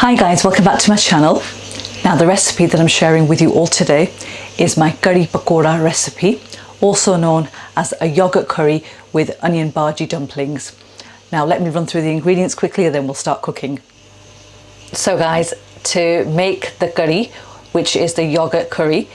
Hi guys, welcome back to my channel. Now the recipe that I'm sharing with you all today is my curry pakora recipe, also known as a yogurt curry with onion bhaji dumplings. Now let me run through the ingredients quickly and then we'll start cooking. So guys, to make the curry, which is the yogurt curry,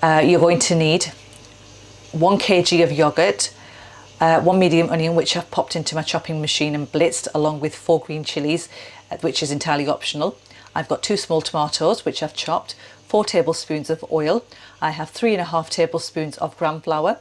you're going to need 1 kg of yogurt, 1 medium onion which I've popped into my chopping machine and blitzed, along with 4 green chillies, which is entirely optional. I've got 2 small tomatoes which I've chopped, 4 tablespoons of oil. I have 3.5 tablespoons of gram flour,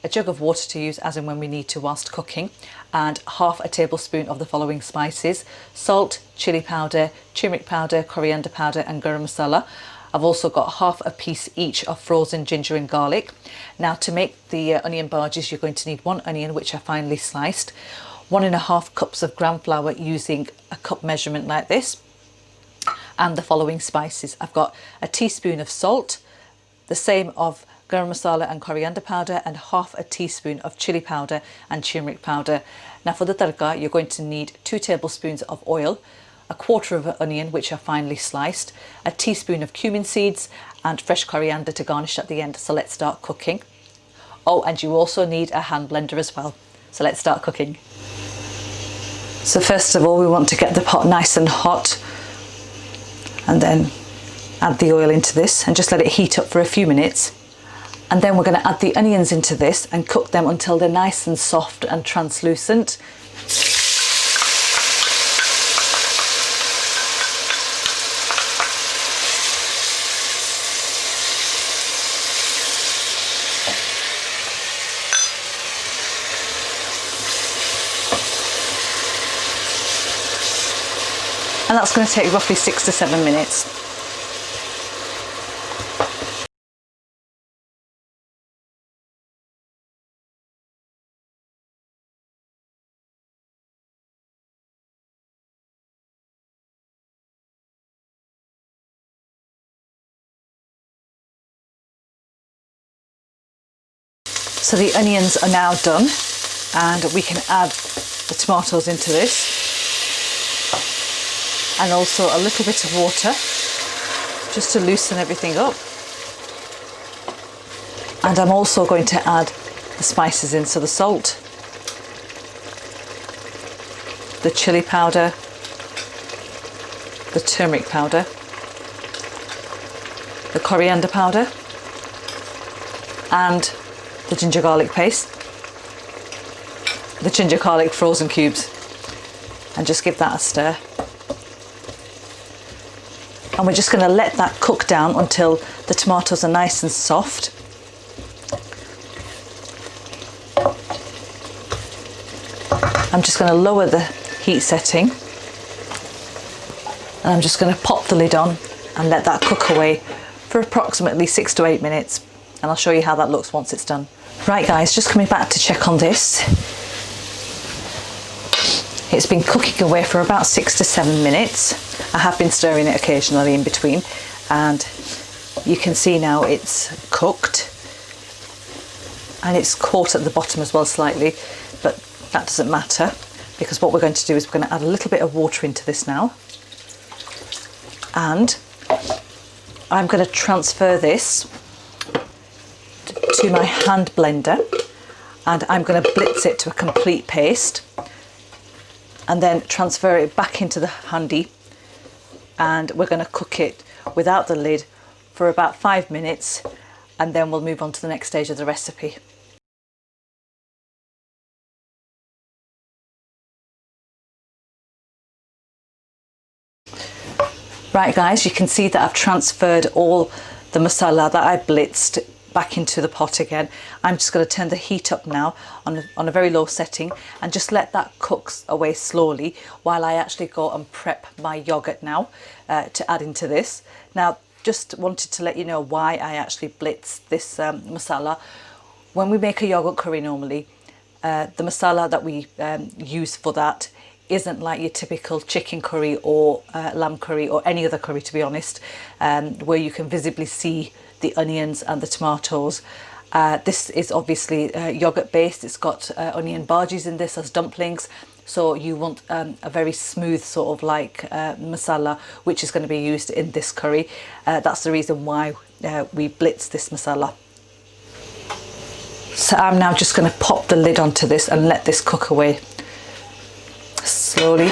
a jug of water to use as and when we need to whilst cooking, and half a tablespoon of the following spices: salt, chili powder, turmeric powder, coriander powder and garam masala. I've also got half a piece each of frozen ginger and garlic. Now to make the onion Baajis, you're going to need 1 onion which I finely sliced, 1.5 cups of gram flour using a cup measurement like this, and the following spices. I've got a teaspoon of salt, the same of garam masala and coriander powder, and half a teaspoon of chili powder and turmeric powder. Now for the tarka, you're going to need 2 tablespoons of oil, a quarter of an onion which I finely sliced, a teaspoon of cumin seeds and fresh coriander to garnish at the end. So let's start cooking. Oh, and you also need a hand blender as well. So let's start cooking. So first of all, we want to get the pot nice and hot and then add the oil into this and just let it heat up for a few minutes. And then we're going to add the onions into this and cook them until they're nice and soft and translucent. And that's going to take roughly 6 to 7 minutes. So the onions are now done and we can add the tomatoes into this, and also a little bit of water just to loosen everything up. And I'm also going to add the spices in, so the salt, the chili powder, the turmeric powder, the coriander powder and the ginger garlic paste, the ginger garlic frozen cubes, and just give that a stir. And we're just going to let that cook down until the tomatoes are nice and soft. I'm just going to lower the heat setting and I'm just going to pop the lid on and let that cook away for approximately 6 to 8 minutes, and I'll show you how that looks once it's done. Right guys, just coming back to check on this. It's been cooking away for about 6 to 7 minutes. I have been stirring it occasionally in between, and you can see now it's cooked and it's caught at the bottom as well slightly, but that doesn't matter because what we're going to do is we're going to add a little bit of water into this now, and I'm going to transfer this to my hand blender and I'm going to blitz it to a complete paste and then transfer it back into the handy, and we're going to cook it without the lid for about 5 minutes, and then we'll move on to the next stage of the recipe. Right guys, you can see that I've transferred all the masala that I blitzed back into the pot again. I'm just going to turn the heat up now on a very low setting and just let that cook away slowly while I actually go and prep my yogurt now to add into this. Now just wanted to let you know why I actually blitz this masala. When we make a yogurt curry normally, the masala that we use for that isn't like your typical chicken curry or lamb curry or any other curry, to be honest, where you can visibly see the onions and the tomatoes. This is obviously yogurt based. It's got onion Baajis in this as dumplings, so you want a very smooth sort of like masala, which is going to be used in this curry. That's the reason why we blitz this masala. So I'm now just going to pop the lid onto this and let this cook away slowly.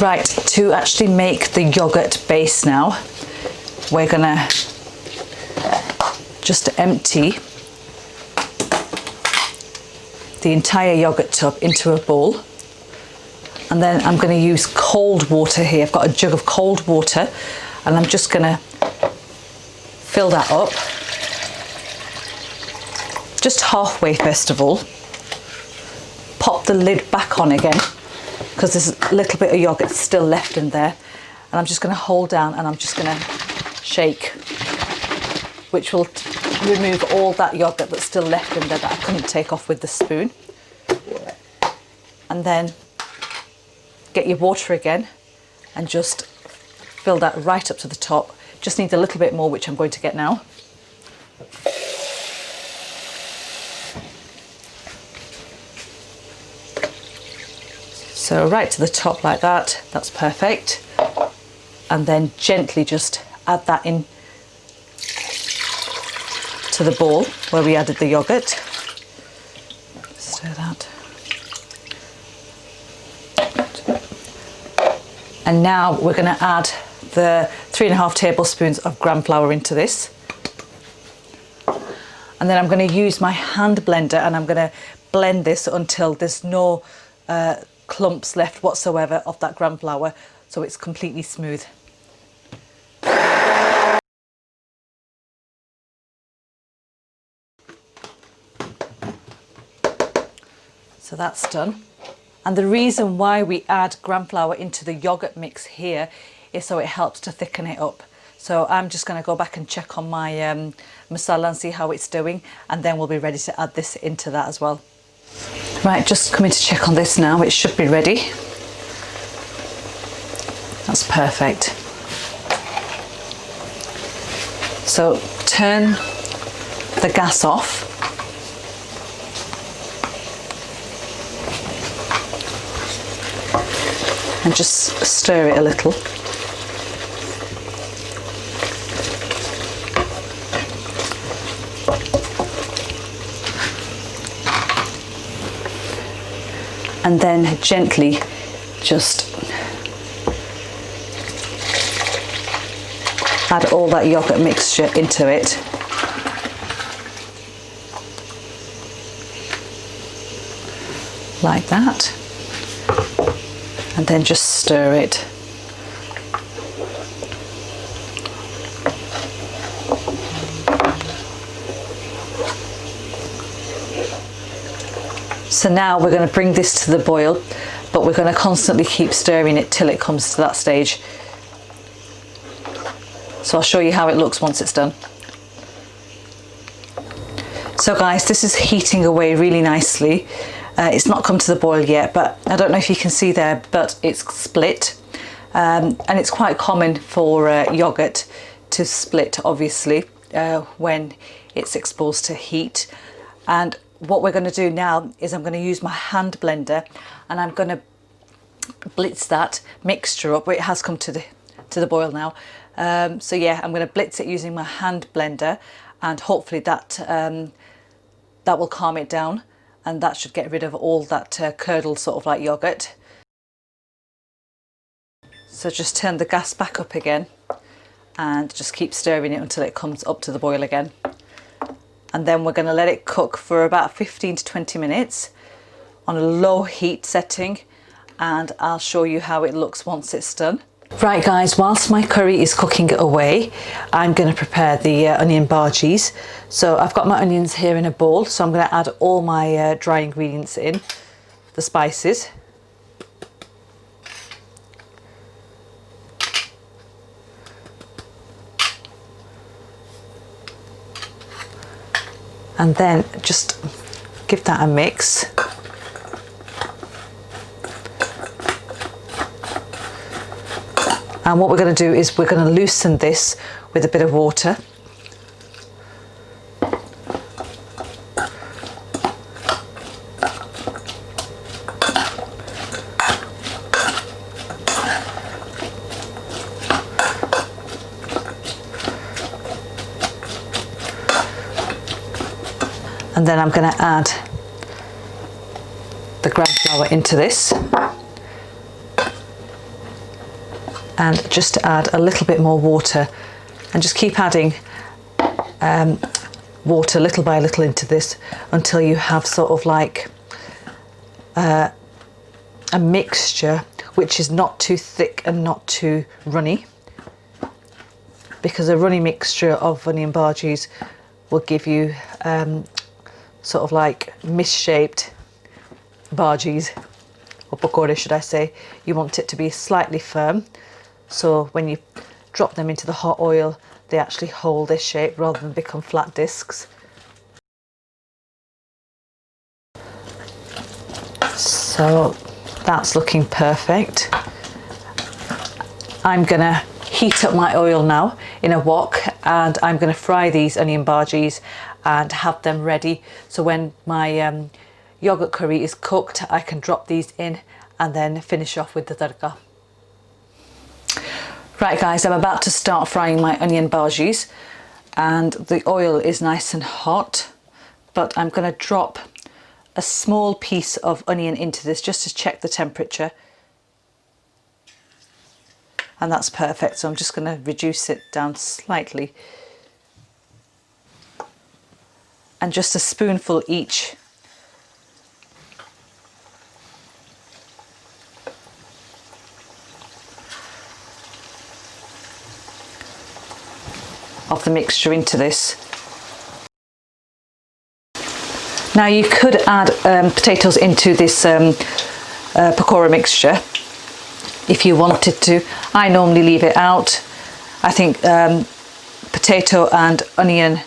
Right, to actually make the yogurt base now, we're going to just empty the entire yogurt tub into a bowl, and then I'm going to use cold water here. I've got a jug of cold water and I'm just going to fill that up just halfway first of all. Pop the lid back on again because there's a little bit of yogurt still left in there, and I'm just going to hold down and I'm just going to shake, which will remove all that yogurt that's still left in there that I couldn't take off with the spoon. And then get your water again and just fill that right up to the top. Just need a little bit more, which I'm going to get now. So right to the top like that, that's perfect. And then gently just add that in to the bowl where we added the yogurt. Stir that. And now we're going to add the 3.5 tablespoons of gram flour into this. And then I'm going to use my hand blender and I'm going to blend this until there's no clumps left whatsoever of that gram flour, so it's completely smooth. So that's done. And the reason why we add gram flour into the yogurt mix here is so it helps to thicken it up. So I'm just going to go back and check on my masala and see how it's doing, and then we'll be ready to add this into that as well. Right, just coming to check on this now. It should be ready. That's perfect. So turn the gas off. And just stir it a little. And then gently just add all that yogurt mixture into it. Like that. And then just stir it. So now we're going to bring this to the boil, but we're going to constantly keep stirring it till it comes to that stage. So I'll show you how it looks once it's done. So guys, this is heating away really nicely. It's not come to the boil yet, but I don't know if you can see there, but it's split. And it's quite common for yogurt to split, obviously, when it's exposed to heat. And what we're going to do now is I'm going to use my hand blender and I'm going to blitz that mixture up. It has come to the boil now. So yeah, I'm going to blitz it using my hand blender, and hopefully that that will calm it down, and that should get rid of all that curdled sort of like yogurt. So just turn the gas back up again and just keep stirring it until it comes up to the boil again. And then we're going to let it cook for about 15 to 20 minutes on a low heat setting, and I'll show you how it looks once it's done. Right guys, whilst my curry is cooking away, I'm going to prepare the onion Baajis. So I've got my onions here in a bowl, so I'm going to add all my dry ingredients in, the spices. And then just give that a mix. And what we're going to do is we're going to loosen this with a bit of water. And then I'm going to add the gram flour into this, and just add a little bit more water, and just keep adding water little by little into this until you have sort of like a mixture which is not too thick and not too runny, because a runny mixture of onion bhajis will give you sort of like misshaped bhajis, or pakore should I say. You want it to be slightly firm, so when you drop them into the hot oil they actually hold their shape rather than become flat discs. So that's looking perfect. I'm gonna heat up my oil now in a wok, and I'm gonna fry these onion bhajis and have them ready, so when my yogurt curry is cooked I can drop these in and then finish off with the tarka. Right guys, I'm about to start frying my onion bhajis, and the oil is nice and hot, but I'm going to drop a small piece of onion into this just to check the temperature, and that's perfect. So I'm just going to reduce it down slightly, and just a spoonful each. Of the mixture into this. Now you could add potatoes into this pakora mixture if you wanted to. I normally leave it out. I think potato and onion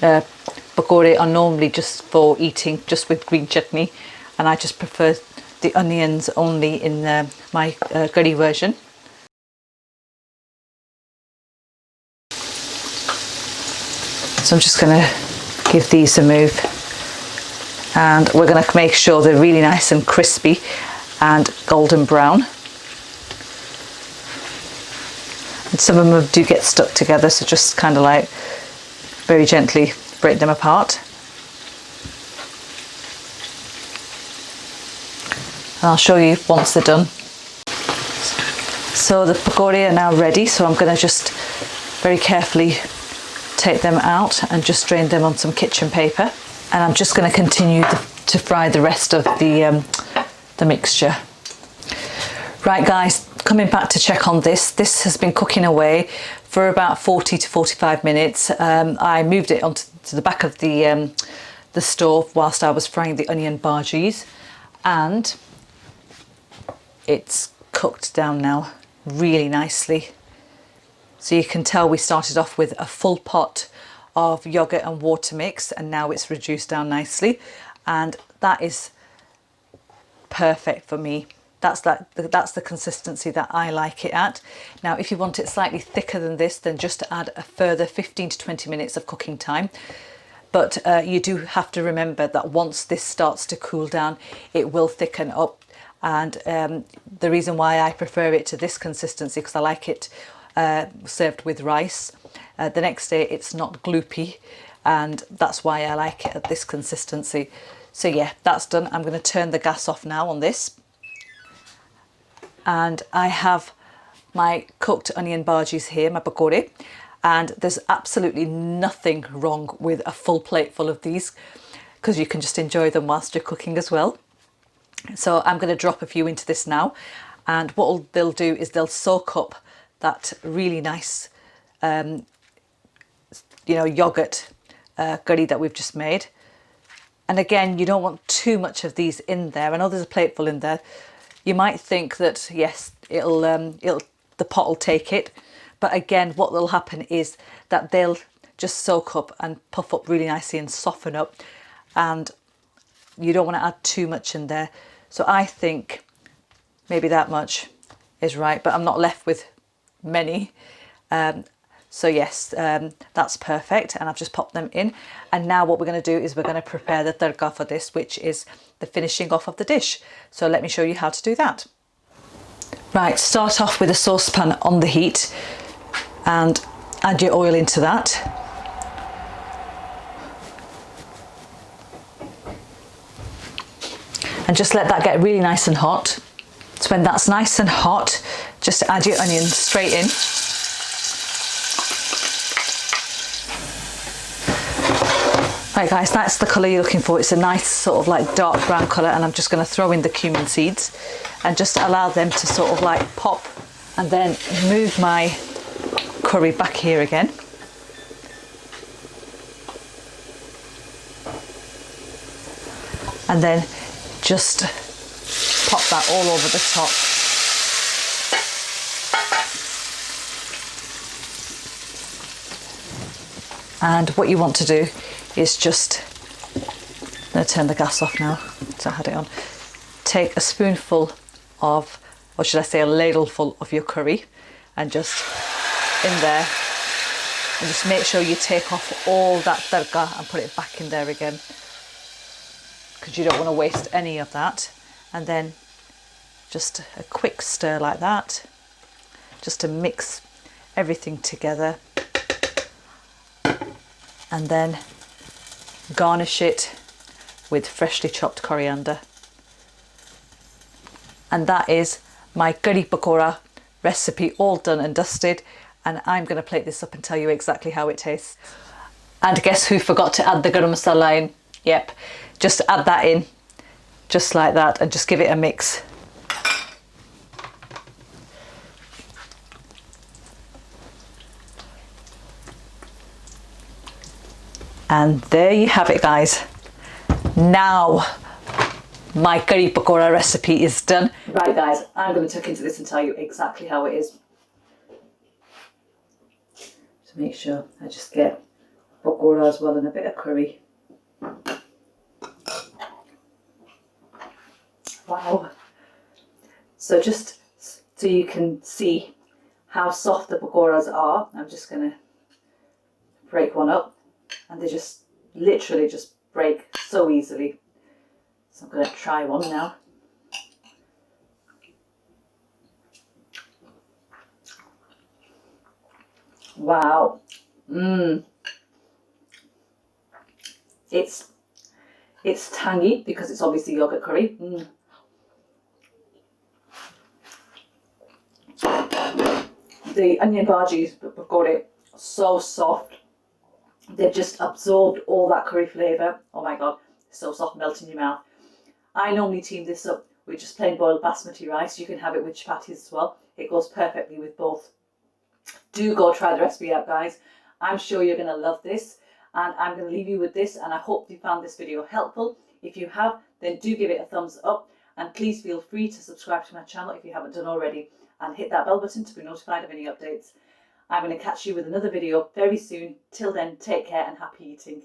pakore are normally just for eating just with green chutney, and I just prefer the onions only in my curry version. So I'm just going to give these a move, and we're going to make sure they're really nice and crispy and golden brown. And some of them do get stuck together, so just kind of like very gently break them apart. And I'll show you once they're done. So the pakore are now ready, so I'm going to just very carefully take them out and just drain them on some kitchen paper, and I'm just going to continue to fry the rest of the mixture. Right guys, coming back to check on this has been cooking away for about 40 to 45 minutes. I moved it onto the back of the stove whilst I was frying the onion bhajis, and it's cooked down now really nicely. So you can tell we started off with a full pot of yogurt and water mix, and now it's reduced down nicely, and that is perfect for me. That's the consistency that I like it at. Now if you want it slightly thicker than this, then just add a further 15 to 20 minutes of cooking time. But you do have to remember that once this starts to cool down it will thicken up, and the reason why I prefer it to this consistency, because I like it served with rice. The next day it's not gloopy, and that's why I like it at this consistency. So yeah, that's done. I'm going to turn the gas off now on this, and I have my cooked onion bhajis here, my pakore, and there's absolutely nothing wrong with a full plate full of these, because you can just enjoy them whilst you're cooking as well. So I'm going to drop a few into this now, and what they'll do is they'll soak up that really nice yogurt curry that we've just made. And again, you don't want too much of these in there. I know there's a plateful in there. You might think that yes, the pot will take it, but again what will happen is that they'll just soak up and puff up really nicely and soften up, and you don't want to add too much in there. So I think maybe that much is right, but I'm not left with many. So yes, that's perfect, and I've just popped them in. And now what we're going to do is we're going to prepare the tarka for this, which is the finishing off of the dish. So let me show you how to do that. Right, start off with a saucepan on the heat and add your oil into that. And just let that get really nice and hot. So when that's nice and hot, just add your onions straight in. Right guys, that's the colour you're looking for. It's a nice sort of like dark brown colour, and I'm just going to throw in the cumin seeds and just allow them to sort of like pop, and then move my curry back here again. And then just pop that all over the top. And what you want to do is just, I'm going to turn the gas off now, so I had it on. Take a spoonful of, or should I say a ladleful of your curry, and just in there, and just make sure you take off all that tarka and put it back in there again, because you don't want to waste any of that. And then just a quick stir like that, just to mix everything together, and then garnish it with freshly chopped coriander. And that is my curry pakora recipe all done and dusted, and I'm going to plate this up and tell you exactly how it tastes. And guess who forgot to add the garam masala in? Yep, just add that in just like that and just give it a mix. And there you have it guys. Now my curry pakora recipe is done. Right guys, I'm going to tuck into this and tell you exactly how it is. To make sure I just get pakora as well and a bit of curry. Wow. So just so you can see how soft the pakoras are, I'm just going to break one up, and they just literally just break so easily. So I'm going to try one now. Wow. It's tangy because it's obviously yogurt curry. The onion Baajis pakore, so soft. They've just absorbed all that curry flavour. Oh my god, so soft, melt in your mouth. I normally team this up with just plain boiled basmati rice. You can have it with chapatis as well. It goes perfectly with both. Do go try the recipe out guys. I'm sure you're going to love this, and I'm going to leave you with this, and I hope you found this video helpful. If you have, then do give it a thumbs up, and please feel free to subscribe to my channel if you haven't done already, and hit that bell button to be notified of any updates. I'm going to catch you with another video very soon. Till then, take care and happy eating.